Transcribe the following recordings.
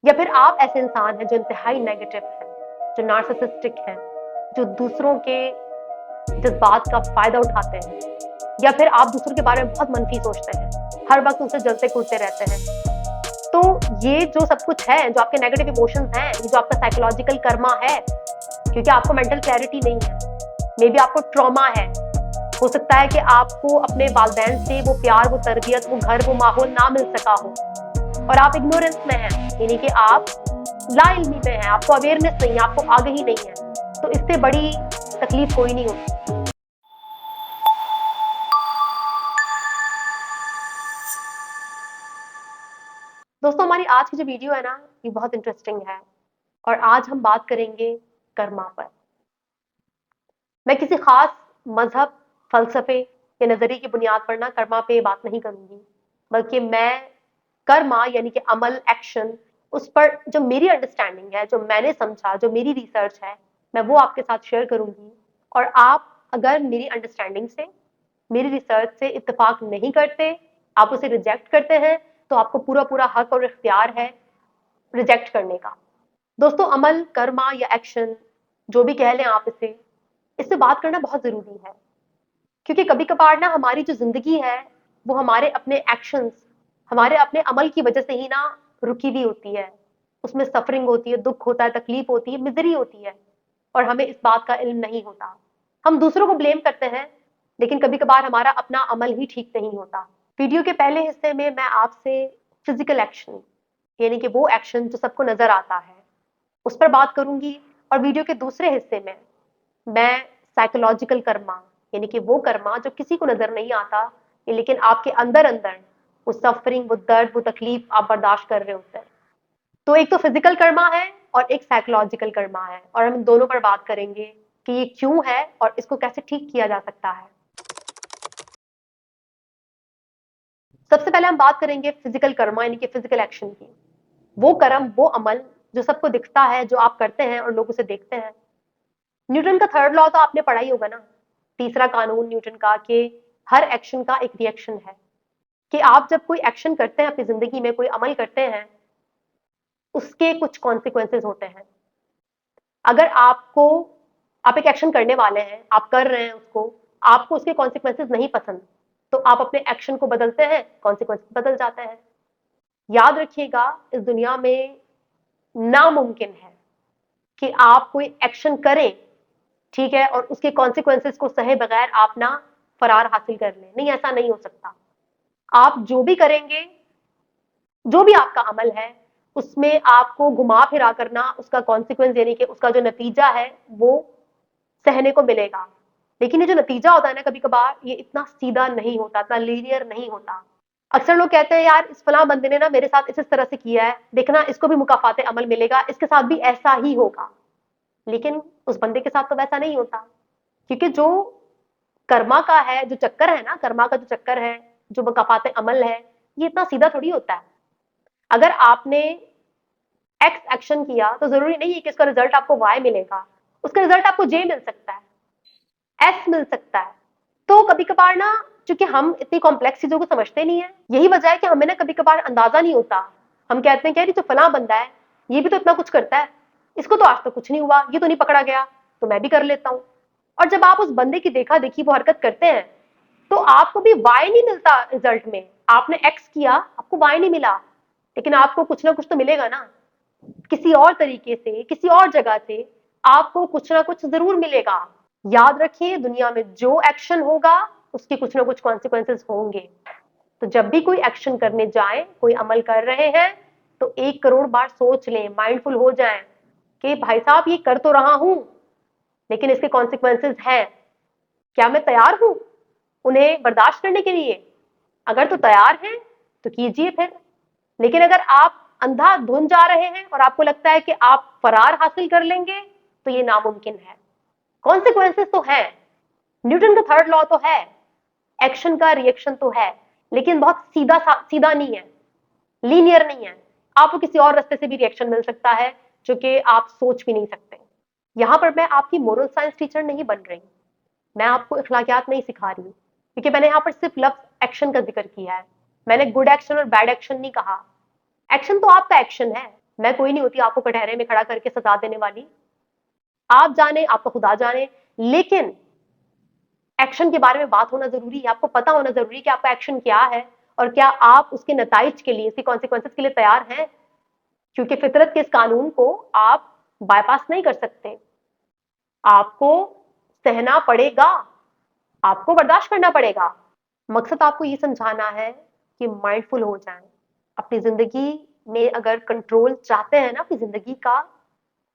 या फिर आप ऐसे इंसान हैं जो इंतहाई नेगेटिव हैं, जो नार्सिसिस्टिक हैं, जो दूसरों के जज्बात का फायदा उठाते हैं, या फिर आप दूसरों के बारे में बहुत मनफी सोचते हैं, हर वक्त उनसे जलते कूदते रहते हैं। तो ये जो सब कुछ है, जो आपके नेगेटिव इमोशंस हैं, ये जो आपका साइकोलॉजिकल कर्मा है, क्योंकि आपको मेंटल क्लैरिटी नहीं है, मे बी आपको ट्रॉमा है, हो सकता है कि आपको अपने वालिदैन से वो प्यार, वो तरबियत, वो घर, वो माहौल ना मिल सका हो और आप इग्नोरेंस में हैं, यानी कि आप लाइल्मी में हैं, आपको अवेयरनेस नहीं है, आपको आगाही नहीं है। तो इससे बड़ी तकलीफ कोई नहीं होती। दोस्तों, हमारी आज की जो वीडियो है ना, ये बहुत इंटरेस्टिंग है और आज हम बात करेंगे कर्मा पर। मैं किसी खास मजहब, फलसफे या नजरिए की बुनियाद पर ना कर्मा पे बात नहीं करूंगी, बल्कि मैं कर्मा यानी कि अमल, एक्शन, उस पर जो मेरी अंडरस्टैंडिंग है, जो मैंने समझा, जो मेरी रिसर्च है, मैं वो आपके साथ शेयर करूंगी। और आप अगर मेरी अंडरस्टैंडिंग से, मेरी रिसर्च से इत्तेफाक नहीं करते, आप उसे रिजेक्ट करते हैं, तो आपको पूरा पूरा हक और इख्तियार है रिजेक्ट करने का। दोस्तों, अमल, कर्मा या एक्शन, जो भी कह लें आप इसे, इससे बात करना बहुत जरूरी है, क्योंकि कभी कभार ना हमारी जो जिंदगी है वो हमारे अपने एक्शंस, हमारे अपने अमल की वजह से ही ना रुकी हुई होती है। उसमें सफरिंग होती है, दुख होता है, तकलीफ होती है, मिजरी होती है, और हमें इस बात का इल्म नहीं होता। हम दूसरों को ब्लेम करते हैं, लेकिन कभी कभार हमारा अपना अमल ही ठीक नहीं होता। वीडियो के पहले हिस्से में मैं आपसे फिजिकल एक्शन, यानी कि वो एक्शन जो सबको नजर आता है, उस पर बात करूंगी। और वीडियो के दूसरे हिस्से में मैं साइकोलॉजिकल कर्मा, यानी कि वो कर्मा जो किसी को नजर नहीं आता, लेकिन आपके अंदर अंदर वो सफरिंग, वो दर्द, वो तकलीफ आप बर्दाश्त कर रहे होते हैं। तो एक तो फिजिकल कर्मा है और एक साइकोलॉजिकल कर्मा है, और हम इन दोनों पर बात करेंगे कि ये क्यों है और इसको कैसे ठीक किया जा सकता है। सबसे पहले हम बात करेंगे फिजिकल कर्मा, यानी कि फिजिकल एक्शन की। वो कर्म, वो अमल जो सबको दिखता है, जो आप करते हैं और लोग उसे देखते हैं। न्यूटन का थर्ड लॉ तो आपने पढ़ा ही होगा ना, तीसरा कानून न्यूटन का, कि हर एक्शन का एक रिएक्शन है। कि आप जब कोई एक्शन करते हैं अपनी जिंदगी में, कोई अमल करते हैं, उसके कुछ कॉन्सिक्वेंसेज होते हैं। अगर आप एक एक्शन करने वाले हैं, आप कर रहे हैं उसको, आपको उसके कॉन्सिक्वेंसेज नहीं पसंद, तो आप अपने एक्शन को बदलते हैं, कॉन्सिक्वेंसेज बदल जाते हैं। याद रखिएगा, इस दुनिया में नामुमकिन है कि आप कोई एक्शन करें, ठीक है, और उसके कॉन्सिक्वेंसेज को सहे बगैर आप ना फरार हासिल कर लें। नहीं, ऐसा नहीं हो सकता। आप जो भी करेंगे, जो भी आपका अमल है, उसमें आपको घुमा फिरा करना, उसका कॉन्सिक्वेंस यानी कि उसका जो नतीजा है वो सहने को मिलेगा। लेकिन ये जो नतीजा होता है ना, कभी कभार ये इतना सीधा नहीं होता, इतना लीनियर नहीं होता। अक्सर लोग कहते हैं, यार इस फलां बंदे ने ना मेरे साथ इस तरह से किया है, देखना इसको भी मुकाफाते अमल मिलेगा, इसके साथ भी ऐसा ही होगा। लेकिन उस बंदे के साथ तो वैसा नहीं होता, क्योंकि जो कर्मा का है, जो चक्कर है ना, कर्मा का जो चक्कर है, जो मुकाफाते अमल है, ये इतना सीधा थोड़ी होता है। अगर आपने एक्स एक्शन किया तो जरूरी नहीं है कि इसका रिजल्ट आपको वाई मिलेगा, उसका रिजल्ट आपको जे मिल सकता है, एस मिल सकता है। तो कभी कभार ना, चूंकि हम इतनी कॉम्प्लेक्स चीजों को समझते नहीं है, यही वजह है कि हमें ना कभी कभार अंदाजा नहीं होता। हम कहते हैं कि यार ये जो फला बंदा है, ये भी तो इतना कुछ करता है, इसको तो आज तक कुछ नहीं हुआ, ये तो नहीं पकड़ा गया, तो मैं भी कर लेता हूँ। और जब आप उस बंदे की देखा देखी वो हरकत करते हैं, तो आपको भी वाई नहीं मिलता रिजल्ट में। आपने एक्स किया, आपको वाई नहीं मिला, लेकिन आपको कुछ ना कुछ तो मिलेगा ना, किसी और तरीके से, किसी और जगह से आपको कुछ ना कुछ जरूर मिलेगा। याद रखिए, दुनिया में जो एक्शन होगा उसके कुछ ना कुछ कॉन्सिक्वेंसेस होंगे। तो जब भी कोई एक्शन करने जाए, कोई अमल कर रहे हैं, तो 1 करोड़ बार सोच लें, माइंडफुल हो जाएं कि भाई साहब ये कर तो रहा हूं, लेकिन इसके कॉन्सिक्वेंसेस हैं, क्या मैं तैयार हूं उन्हें बर्दाश्त करने के लिए? अगर तो तैयार हैं तो कीजिए फिर। लेकिन अगर आप अंधाधुंध जा रहे हैं और आपको लगता है कि आप फरार हासिल कर लेंगे, तो ये नामुमकिन है। कॉन्सिक्वेंसेस तो है, न्यूटन का थर्ड लॉ तो है, एक्शन का रिएक्शन तो है, लेकिन बहुत सीधा सीधा नहीं है, लीनियर नहीं है। आपको किसी और रास्ते से भी रिएक्शन मिल सकता है, जो कि आप सोच भी नहीं सकते। यहां पर मैं आपकी मोरल साइंस टीचर नहीं बन रही, मैं आपको इखलाकियात नहीं सिखा रही, क्योंकि मैंने यहाँ पर सिर्फ लफ्ज एक्शन का जिक्र किया है। मैंने गुड एक्शन और बैड एक्शन नहीं कहा। एक्शन तो आपका एक्शन है, मैं कोई नहीं होती आपको कटहरे में खड़ा करके सजा देने वाली। आप जाने, आपका खुदा जाने, लेकिन एक्शन के बारे में बात होना जरूरी है। आपको पता होना जरूरी है कि आपका एक्शन क्या है और क्या आप उसके नताइज के लिए, इसके कॉन्सिक्वेंसेस के लिए तैयार हैं। क्योंकि फितरत के इस कानून को आप बाईपास नहीं कर सकते। आपको सहना पड़ेगा, आपको बर्दाश्त करना पड़ेगा। मकसद आपको ये समझाना है कि माइंडफुल हो जाएं। अपनी जिंदगी में अगर कंट्रोल चाहते हैं ना अपनी जिंदगी का,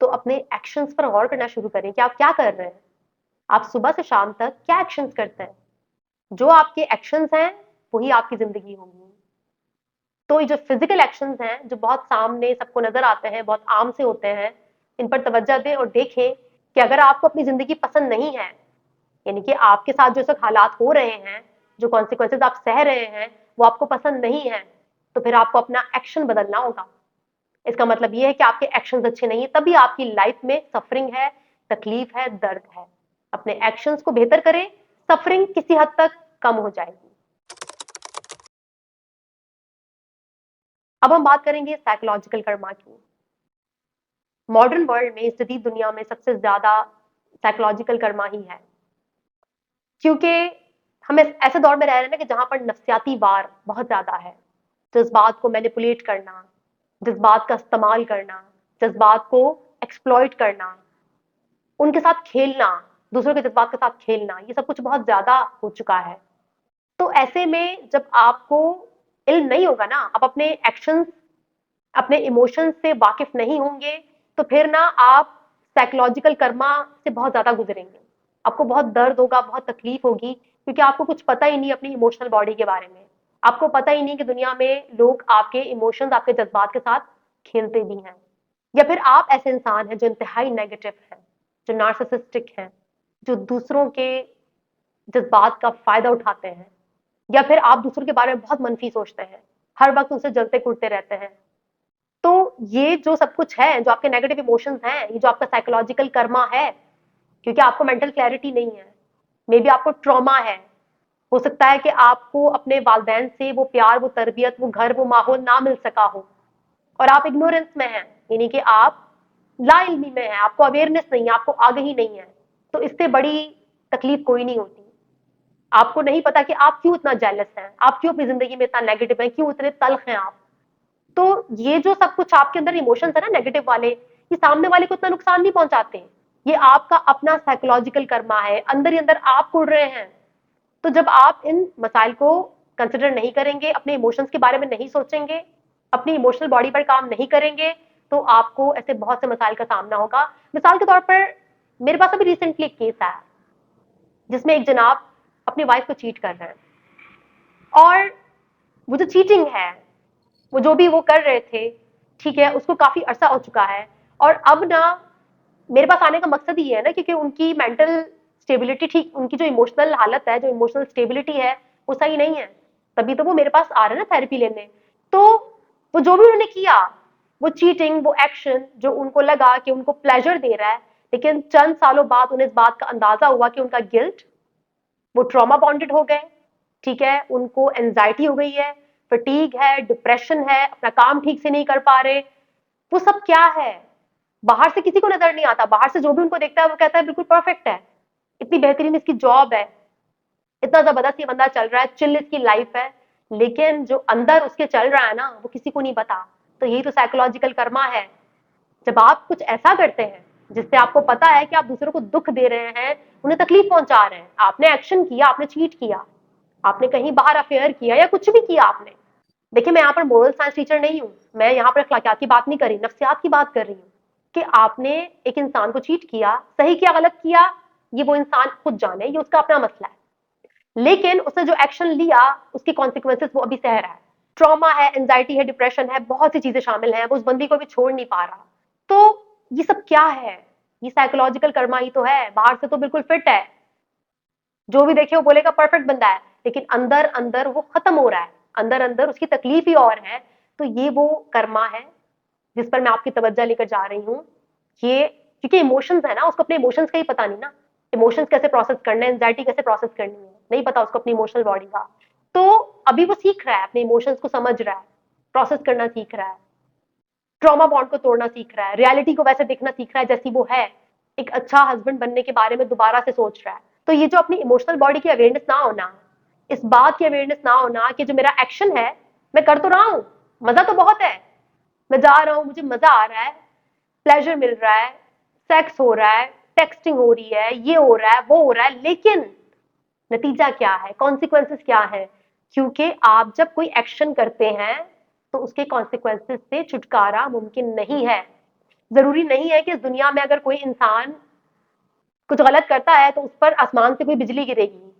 तो अपने एक्शंस पर गौर करना शुरू करें कि आप क्या कर रहे हैं। आप सुबह से शाम तक क्या एक्शंस करते हैं। जो आपके एक्शंस हैं वही आपकी जिंदगी होगी। तो ये जो फिजिकल एक्शंस हैं, जो बहुत सामने सबको नजर आते हैं, बहुत आम से होते हैं, इन पर तवज्जो दें और देखें कि अगर आपको अपनी जिंदगी पसंद नहीं है, यानी कि आपके साथ जो सब हालात हो रहे हैं, जो कॉन्सिक्वेंसेज आप सह रहे हैं, वो आपको पसंद नहीं है, तो फिर आपको अपना एक्शन बदलना होगा। इसका मतलब ये है कि आपके एक्शंस अच्छे नहीं है, तभी आपकी लाइफ में सफरिंग है, तकलीफ है, दर्द है। अपने एक्शंस को बेहतर करें, सफरिंग किसी हद तक कम हो जाएगी। अब हम बात करेंगे साइकोलॉजिकल कर्मा की। मॉडर्न वर्ल्ड में, इस जदीद दुनिया में सबसे ज्यादा साइकोलॉजिकल कर्मा ही है, क्योंकि हम ऐसे दौर में रह रहे हैं ना कि जहां पर नफ्सियाती वार बहुत ज्यादा है। जज्बात को मैनिपुलेट करना, जज्बात का इस्तेमाल करना, जज्बात को एक्सप्लॉइट करना, उनके साथ खेलना, दूसरों के जज्बात के साथ खेलना, ये सब कुछ बहुत ज्यादा हो चुका है। तो ऐसे में जब आपको इल्म नहीं होगा ना, आप अपने एक्शंस, अपने इमोशंस से वाकिफ नहीं होंगे, तो फिर ना आप साइकोलॉजिकल कर्मा से बहुत ज्यादा गुजरेंगे। आपको बहुत दर्द होगा, बहुत तकलीफ होगी, क्योंकि आपको कुछ पता ही नहीं अपनी इमोशनल बॉडी के बारे में। आपको पता ही नहीं कि दुनिया में लोग आपके इमोशंस, आपके जज्बात के साथ खेलते भी हैं। या फिर आप ऐसे इंसान हैं जो इंतहाई नेगेटिव हैं, जो नार्सिसिस्टिक हैं, जो दूसरों के जज्बात का फायदा उठाते हैं, या फिर आप दूसरों के बारे में बहुत मनफी सोचते हैं, हर वक्त उनसे जलते कूदते रहते हैं। तो ये जो सब कुछ है, जो आपके नेगेटिव इमोशंस हैं, ये जो आपका साइकोलॉजिकल कर्मा है, क्योंकि आपको मेंटल क्लैरिटी नहीं है, मे बी आपको ट्रॉमा है। हो सकता है कि आपको अपने वालदैन से वो प्यार, वो तरबियत, वो घर, वो माहौल ना मिल सका हो, और आप इग्नोरेंस में हैं, यानी कि आप लाइल्मी में हैं, आपको अवेयरनेस नहीं है, आपको आगही नहीं है। तो इससे बड़ी तकलीफ कोई नहीं होती। आपको नहीं पता कि आप क्यों इतना जेलस हैं, आप क्यों अपनी जिंदगी में इतना नेगेटिव हैं, क्यों इतने तल्ख हैं आप। तो ये जो सब कुछ आपके अंदर इमोशंस है ना नेगेटिव वाले, ये सामने वाले को इतना नुकसान नहीं पहुंचाते। ये आपका अपना साइकोलॉजिकल कर्मा है, अंदर ही अंदर आप कुड़ रहे हैं। तो जब आप इन मसाइल को कंसिडर नहीं करेंगे, अपने इमोशंस के बारे में नहीं सोचेंगे, अपनी इमोशनल बॉडी पर काम नहीं करेंगे, तो आपको ऐसे बहुत से मसाइल का सामना होगा। मिसाल के तौर पर मेरे पास अभी रिसेंटली एक केस आया, जिसमें एक जनाब अपनी वाइफ को चीट कर रहे हैं, और वो जो चीटिंग है, वो जो भी वो कर रहे थे, ठीक है, उसको काफी अरसा हो चुका है। और अब ना मेरे पास आने का मकसद ही है ना, क्योंकि उनकी मेंटल स्टेबिलिटी ठीक, उनकी जो इमोशनल हालत है, जो इमोशनल स्टेबिलिटी है, वो सही नहीं है। तभी तो वो मेरे पास आ रहे हैं ना थेरेपी लेने। तो वो जो भी उन्होंने किया, वो चीटिंग, वो एक्शन जो उनको लगा कि उनको प्लेजर दे रहा है, लेकिन चंद सालों बाद उन्हें इस बात का अंदाजा हुआ कि उनका गिल्ट, वो ट्रॉमा बॉन्डेड हो गए, ठीक है, उनको एंजाइटी हो गई है, फटीग है, डिप्रेशन है, अपना काम ठीक से नहीं कर पा रहे। वो सब क्या है, बाहर से किसी को नजर नहीं आता। बाहर से जो भी उनको देखता है वो कहता है बिल्कुल परफेक्ट है, इतनी बेहतरीन इसकी जॉब है, इतना जबरदस्त ये बंदा चल रहा है, चिल इसकी लाइफ है। लेकिन जो अंदर उसके चल रहा है ना, वो किसी को नहीं पता। तो यही तो साइकोलॉजिकल कर्मा है। जब आप कुछ ऐसा करते हैं जिससे आपको पता है कि आप दूसरों को दुख दे रहे हैं, उन्हें तकलीफ पहुंचा रहे हैं, आपने एक्शन किया, आपने चीट किया, आपने कहीं बाहर अफेयर किया, या कुछ भी किया आपने। देखिए, मैं यहाँ पर मोरल साइंस टीचर नहीं हूं, मैं यहाँ पर अखलाकियात की बात नहीं कर रही, नफ्सियात की बात कर रही हूँ कि आपने एक इंसान को चीट किया, सही किया गलत किया, ये वो इंसान खुद जाने, ये उसका अपना मसला है। लेकिन उसने जो एक्शन लिया, उसकी कॉन्सिक्वेंसेस वो अभी सह रहा है। ट्रॉमा है, एंजाइटी है, डिप्रेशन है, बहुत सी चीजें शामिल हैं, वो उस बंदी को भी छोड़ नहीं पा रहा। तो ये सब क्या है, ये साइकोलॉजिकल कर्मा ही तो है। बाहर से तो बिल्कुल फिट है, जो भी देखे वो बोलेगा परफेक्ट बंदा है, लेकिन अंदर अंदर वो खत्म हो रहा है, अंदर अंदर उसकी तकलीफ ही और है। तो ये वो कर्मा है जिस पर मैं आपकी तवज्जो लेकर जा रही हूँ। ये क्योंकि इमोशंस है ना, उसको अपने इमोशंस का ही पता नहीं ना, इमोशंस कैसे प्रोसेस करना है, एंजाइटी कैसे प्रोसेस करनी है, नहीं पता उसको अपनी इमोशनल बॉडी का। तो अभी वो सीख रहा है, अपने इमोशंस को समझ रहा है, प्रोसेस करना सीख रहा है। ट्रॉमा बॉन्ड को तोड़ना सीख रहा है, रियलिटी को वैसे देखना सीख रहा है जैसी वो है, एक अच्छा हस्बैंड बनने के बारे में दोबारा से सोच रहा है। तो ये जो अपनी इमोशनल बॉडी की अवेयरनेस ना होना, इस बात की अवेयरनेस ना होना कि जो मेरा एक्शन है मैं कर तो रहा हूं, मजा तो बहुत है, मैं जा रहा हूं, मुझे मजा आ रहा है, प्लेजर मिल रहा है, सेक्स हो रहा है, टेक्सटिंग हो रही है, ये हो रहा है, वो हो रहा है, लेकिन नतीजा क्या है, कॉन्सिक्वेंसेस क्या है? क्योंकि आप जब कोई एक्शन करते हैं तो उसके कॉन्सिक्वेंसेस से छुटकारा मुमकिन नहीं है। जरूरी नहीं है कि इस दुनिया में अगर कोई इंसान कुछ गलत करता है तो उस पर आसमान से कोई बिजली गिरेगी।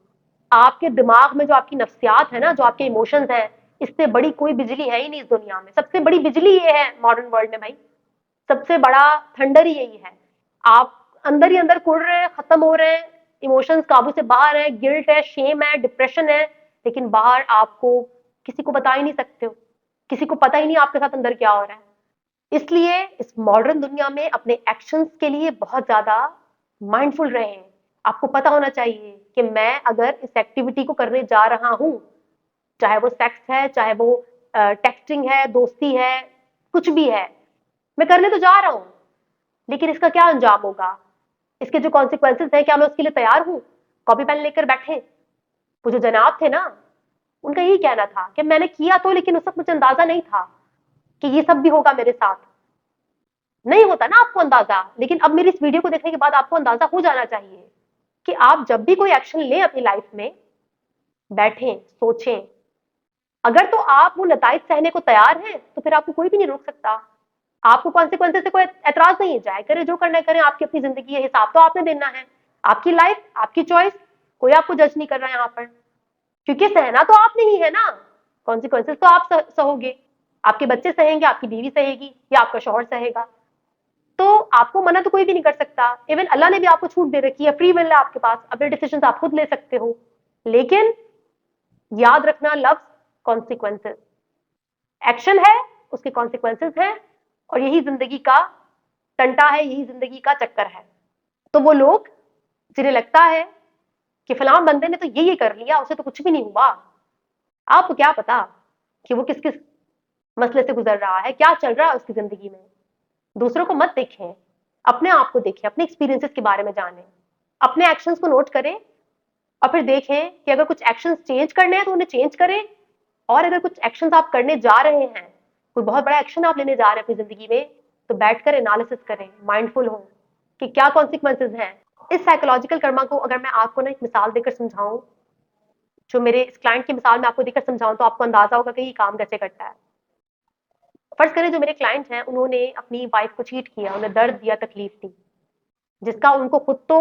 आपके दिमाग में जो आपकी नफ्सियात है ना, जो आपके इमोशंस हैं, इससे बड़ी कोई बिजली है ही नहीं इस दुनिया में। सबसे बड़ी बिजली ये है मॉडर्न वर्ल्ड में भाई, सबसे बड़ा थंडर ही यही है। आप अंदर ही अंदर कुड़ रहे हैं, खत्म हो रहे हैं, इमोशंस काबू से बाहर है, गिल्ट है, शेम है, डिप्रेशन है, लेकिन बाहर आपको किसी को बता ही नहीं सकते हो, किसी को पता ही नहीं आपके साथ अंदर क्या हो रहा है। इसलिए इस मॉडर्न दुनिया में अपने एक्शंस के लिए बहुत ज्यादा माइंडफुल रहें। आपको पता होना चाहिए कि मैं अगर इस एक्टिविटी को करने जा रहा हूं, चाहे वो सेक्स है, चाहे वो टेक्सटिंग है, दोस्ती है, कुछ भी है, मैं करने तो जा रहा हूं, लेकिन इसका क्या अंजाम होगा, इसके जो कॉन्सिक्वेंसेस हैं, क्या मैं उसके लिए तैयार हूं? कॉपी पेन लेकर बैठे वो जो जनाब थे ना, उनका यही कहना था कि मैंने किया तो, लेकिन उस वक्त मुझे अंदाजा नहीं था कि ये सब भी होगा मेरे साथ। नहीं होता ना आपको अंदाजा, लेकिन अब मेरी इस वीडियो को देखने के बाद आपको अंदाजा हो जाना चाहिए कि आप जब भी कोई एक्शन लें अपनी लाइफ में, बैठें, सोचें, अगर तो आप वो नताइज सहने को तैयार हैं तो फिर आपको कोई भी नहीं रोक सकता। आपको कॉन्सिक्वेंसेस से कोई एतराज नहीं है, जाए करे जो करना करें, आपकी अपनी जिंदगी है, हिसाब तो आपने देना है, आपकी लाइफ, आपकी चॉइस, कोई आपको जज नहीं कर रहा है यहाँ पर, क्योंकि सहना तो आपने ही है ना, कॉन्सिक्वेंसेस तो आप सहोगे, आपके बच्चे सहेंगे, आपकी बीवी सहेगी, या आपका शौहर सहेगा। तो आपको मना तो कोई भी नहीं कर सकता। इवन अल्लाह ने भी आपको छूट दे रखी है, फ्री विल है आपके पास, अपने डिसीजन आप खुद ले सकते हो, लेकिन याद रखना लफ्ज कॉन्सिक्वेंसेस, एक्शन है, उसके कॉन्सिक्वेंसेस हैं, और यही जिंदगी का टंटा है, यही जिंदगी का चक्कर है। तो वो लोग जिन्हें लगता है कि फलां बंदे ने तो ये कर लिया, उसे तो कुछ भी नहीं हुआ, आपको क्या पता कि वो किस किस मसले से गुजर रहा है, क्या चल रहा है उसकी जिंदगी में। दूसरों को मत देखें, अपने आप को देखें, अपने एक्सपीरियंसेस के बारे में जानें, अपने एक्शंस को नोट करें, और फिर देखें कि अगर कुछ एक्शंस चेंज करने हैं तो उन्हें चेंज करें, और अगर कुछ एक्शंस आप करने जा रहे हैं, कोई बहुत बड़ा एक्शन आप लेने जा रहे हैं अपनी जिंदगी में, तो बैठकर एनालिसिस करें, माइंडफुल हो कि क्या कॉन्सिक्वेंसेज हैं। इस साइकोलॉजिकल कर्मा को अगर मैं आपको ना एक मिसाल देकर समझाऊं, जो मेरे इस क्लाइंट की मिसाल में आपको देकर समझाऊं, तो आपको अंदाजा होगा कि ये काम कैसे करता है। फर्ज करें जो मेरे क्लाइंट हैं, उन्होंने अपनी वाइफ को चीट किया, उन्हें दर्द दिया, तकलीफ दी, जिसका उनको खुद तो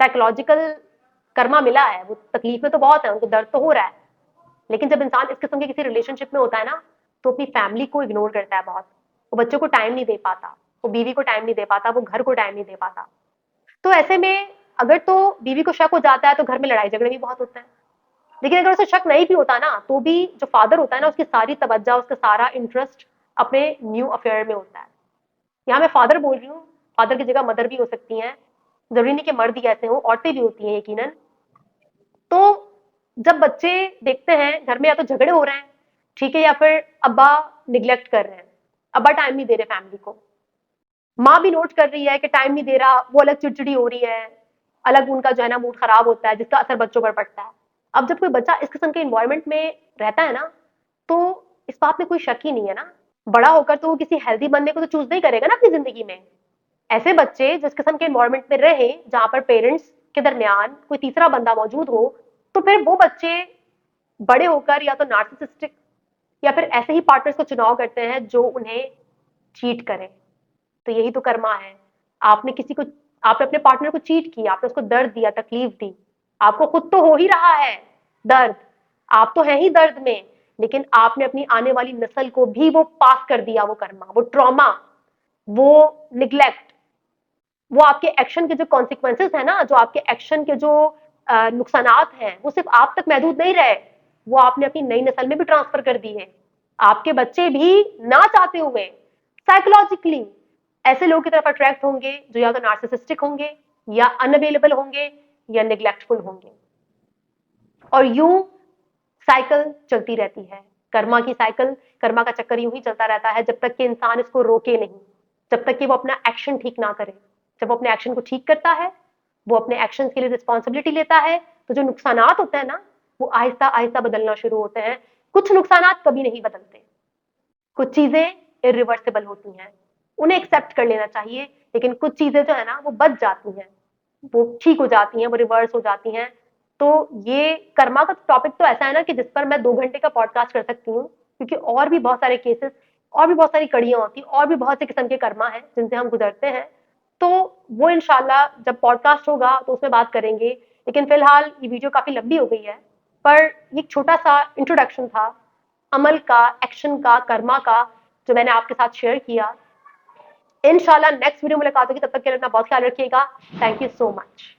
साइकोलॉजिकल कर्मा मिला है, वो तकलीफ में तो बहुत है, उनको दर्द तो हो रहा है, लेकिन जब इंसान इस किस्म के किसी रिलेशनशिप में होता है ना, तो अपनी फैमिली को इग्नोर करता है बहुत, वो बच्चों को टाइम नहीं दे पाता, वो बीवी को टाइम नहीं दे पाता, वो घर को टाइम नहीं दे पाता। तो ऐसे में अगर तो बीवी को शक हो जाता है तो घर में लड़ाई झगड़े भी बहुत होते हैं, लेकिन अगर उसे शक नहीं भी होता ना, तो भी जो फादर होता है ना, उसकी सारी तवज्जो, उसका सारा इंटरेस्ट अपने न्यू अफेयर में होता है। यहाँ मैं फादर बोल रही हूँ, फादर की जगह मदर भी हो सकती हैं, जरूरी नहीं कि मर्द ही ऐसे हो, औरतें भी होती हैं यकीनन। तो जब बच्चे देखते हैं घर में या तो झगड़े हो रहे हैं, ठीक है, या फिर अब्बा निग्लेक्ट कर रहे हैं, अब्बा टाइम नहीं दे रहे फैमिली को, माँ भी नोट कर रही है कि टाइम नहीं दे रहा, वो अलग चिड़चिड़ी हो रही है, अलग उनका जो है ना मूड खराब होता है, जिसका असर बच्चों पर पड़ता है। अब जब कोई बच्चा इस किस्म के इन्वायरमेंट में रहता है ना, तो इस बात में कोई शक ही नहीं है ना, बड़ा होकर तो वो किसी हेल्दी बनने को तो चूज नहीं करेगा ना अपनी जिंदगी में। ऐसे बच्चे जिस किस्म के इन्वायरमेंट में रहे, जहां पर पेरेंट्स के दरमियान कोई तीसरा बंदा मौजूद हो, तो फिर वो बच्चे बड़े होकर या तो नार्सिसिस्टिक या फिर ऐसे ही पार्टनर्स को चुनाव करते हैं जो उन्हें चीट करें। तो यही तो कर्मा है, आपने किसी को, आपने अपने पार्टनर को चीट किया, आपने उसको दर्द दिया, तकलीफ दी, आपको खुद तो हो ही रहा है दर्द, आप तो हैं ही दर्द में, लेकिन आपने अपनी आने वाली नस्ल को भी वो पास कर दिया, वो कर्मा, वो ट्रॉमा, वो निग्लेक्ट, वो आपके एक्शन के जो कॉन्सिक्वेंसेस है ना, जो आपके एक्शन के जो नुकसानात हैं, वो सिर्फ आप तक महदूद नहीं रहे, वो आपने अपनी नई नस्ल में भी ट्रांसफर कर दी है। आपके बच्चे भी ना चाहते हुए साइकोलॉजिकली ऐसे लोगों की तरफ अट्रैक्ट होंगे जो या तो नार्सिसिस्टिक होंगे, या अनअवेलेबल होंगे, या निग्लेक्टफुल होंगे, और यूं साइकिल चलती रहती है। कर्मा की साइकिल, कर्मा का चक्कर यूं ही चलता रहता है जब तक कि इंसान इसको रोके नहीं, जब तक कि वो अपना एक्शन ठीक ना करे। जब वो अपने एक्शन को ठीक करता है, वो अपने एक्शन के लिए रिस्पॉन्सिबिलिटी लेता है, तो जो नुकसानात होते हैं ना, वो आहिस्ता आहिस्ता बदलना शुरू होते हैं। कुछ नुकसानात कभी नहीं बदलते, कुछ चीजें इरिवर्सिबल होती हैं, उन्हें एक्सेप्ट कर लेना चाहिए। लेकिन कुछ चीजें जो है ना, वो बच जाती हैं, वो ठीक हो जाती हैं, वो रिवर्स हो जाती हैं। तो ये कर्मा का टॉपिक तो ऐसा है ना कि जिस पर मैं 2 घंटे का पॉडकास्ट कर सकती हूँ, क्योंकि और भी बहुत सारे केसेस, और भी बहुत सारी कड़ियां होती, और भी बहुत से किस्म के कर्मा है जिनसे हम गुजरते हैं। तो वो इंशाल्लाह जब पॉडकास्ट होगा तो उसमें बात करेंगे। लेकिन फिलहाल ये वीडियो काफी लंबी हो गई है, पर ये छोटा सा इंट्रोडक्शन था अमल का, एक्शन का, कर्मा का, जो मैंने आपके साथ शेयर किया। इंशाल्लाह नेक्स्ट वीडियो मुलाकात होगी, तब तक के लिए अपना बहुत ख्याल रखिएगा। Thank you so much.